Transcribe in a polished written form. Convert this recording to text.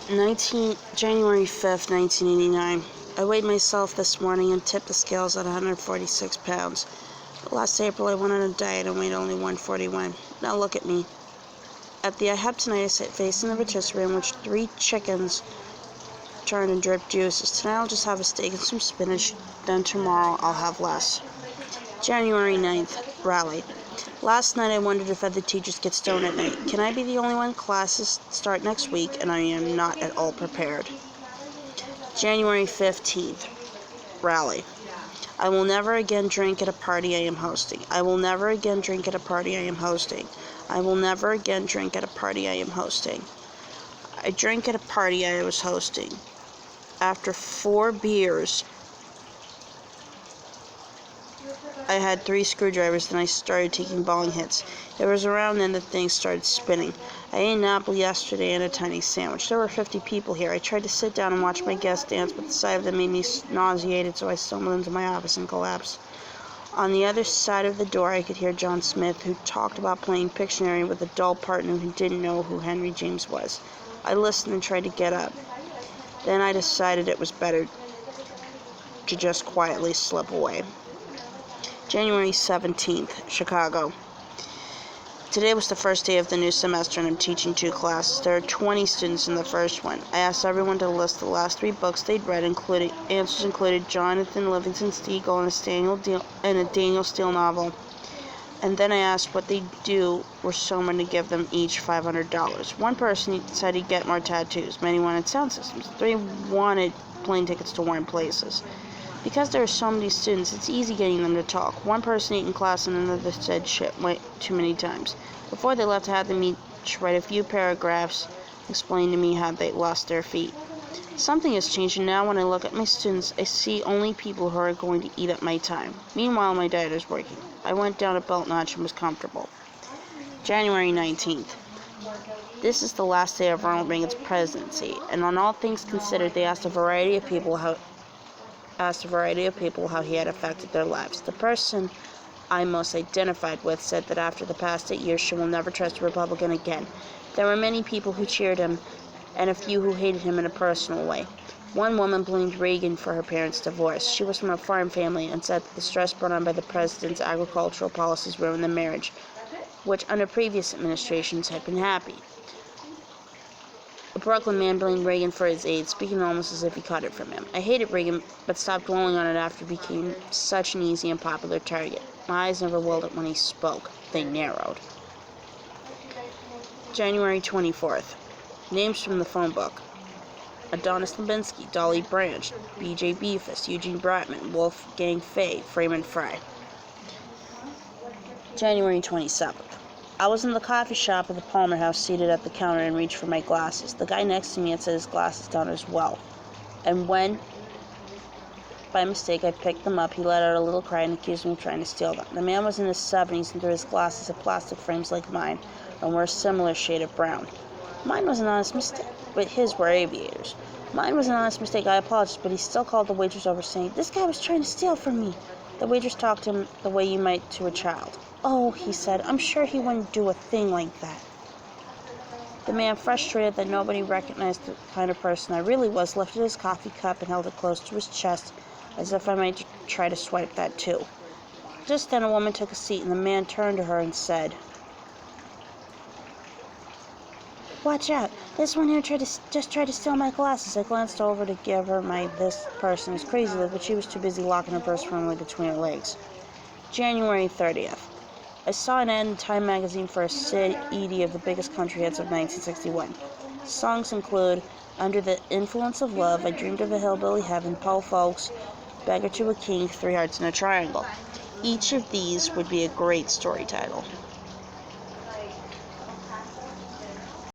January 5th, 1989. I weighed myself this morning and tipped the scales at 146 pounds. Last April, I went on a diet and weighed only 141. Now look at me. At the I have tonight, I sit facing the rotisserie in which 3 chickens turned and dripped juices. Tonight, I'll just have a steak and some spinach. Then tomorrow, I'll have less. January 9th, rally. Last night I wondered if other teachers get stoned at night. Can I be the only one? Classes start next week and I am not at all prepared. January 15th, rally. I will never again drink at a party I am hosting. I will never again drink at a party I am hosting. I will never again drink at a party I am hosting. I drank at a party I was hosting. After 4 beers, I had 3 screwdrivers, then I started taking bowling hits. It was around then that things started spinning. I ate an apple yesterday and a tiny sandwich. There were 50 people here. I tried to sit down and watch my guests dance, but the sight of them made me nauseated, so I stumbled into my office and collapsed. On the other side of the door, I could hear John Smith, who talked about playing Pictionary with a dull partner who didn't know who Henry James was. I listened and tried to get up. Then I decided it was better to just quietly slip away. January 17th, Chicago. Today was the first day of the new semester and I'm teaching 2 classes. There are 20 students in the first one. I asked everyone to list the last 3 books they'd read, answers included Jonathan Livingston Seagull and a Daniel Steele novel. And then I asked what they'd do were someone to give them each $500. One person said he'd get more tattoos. Many wanted sound systems. 3 wanted plane tickets to warm places. Because there are so many students, it's easy getting them to talk. One person ate in class and another said shit way too many times. Before they left, I had them each write a few paragraphs, explain to me how they lost their feet. Something has changed, and now when I look at my students, I see only people who are going to eat up my time. Meanwhile, my diet is working. I went down a belt notch and was comfortable. January 19th. This is the last day of Ronald Reagan's presidency, and on all things considered, they asked a variety of people how he had affected their lives. The person I most identified with said that after the past 8 years, she will never trust a Republican again. There were many people who cheered him, and a few who hated him in a personal way. One woman blamed Reagan for her parents' divorce. She was from a farm family and said that the stress brought on by the president's agricultural policies ruined the marriage, which under previous administrations had been happy. A Brooklyn man blamed Reagan for his AIDS, speaking almost as if he caught it from him. I hated Reagan, but stopped dwelling on it after he became such an easy and popular target. My eyes never wilted when he spoke. They narrowed. January 24th. Names from the phone book. Adonis Levinsky, Dolly Branch, B.J. Beefus, Eugene Bratman, Wolfgang Fay, Freeman Fry. January 27th. I was in the coffee shop at the Palmer House, seated at the counter, and reached for my glasses. The guy next to me had set his glasses down as well. And when, by mistake, I picked them up, he let out a little cry and accused me of trying to steal them. The man was in his 70s, and through his glasses had plastic frames like mine, and were a similar shade of brown. Mine was an honest mistake, but his were aviators. Mine was an honest mistake, I apologized, but he still called the waitress over, saying, "This guy was trying to steal from me." The waitress talked to him the way you might to a child. "Oh," he said, "I'm sure he wouldn't do a thing like that." The man, frustrated that nobody recognized the kind of person I really was, lifted his coffee cup and held it close to his chest, as if I might try to swipe that too. Just then a woman took a seat, and the man turned to her and said, "Watch out, this one here just tried to steal my glasses." I glanced over to give her this person's crazy look, but she was too busy locking her purse firmly between her legs. January 30th. I saw an ad in Time magazine for a CD of the biggest country hits of 1961. Songs include Under the Influence of Love, I Dreamed of a Hillbilly Heaven, Paul Folks, Beggar to a King, 3 Hearts in a Triangle. Each of these would be a great story title.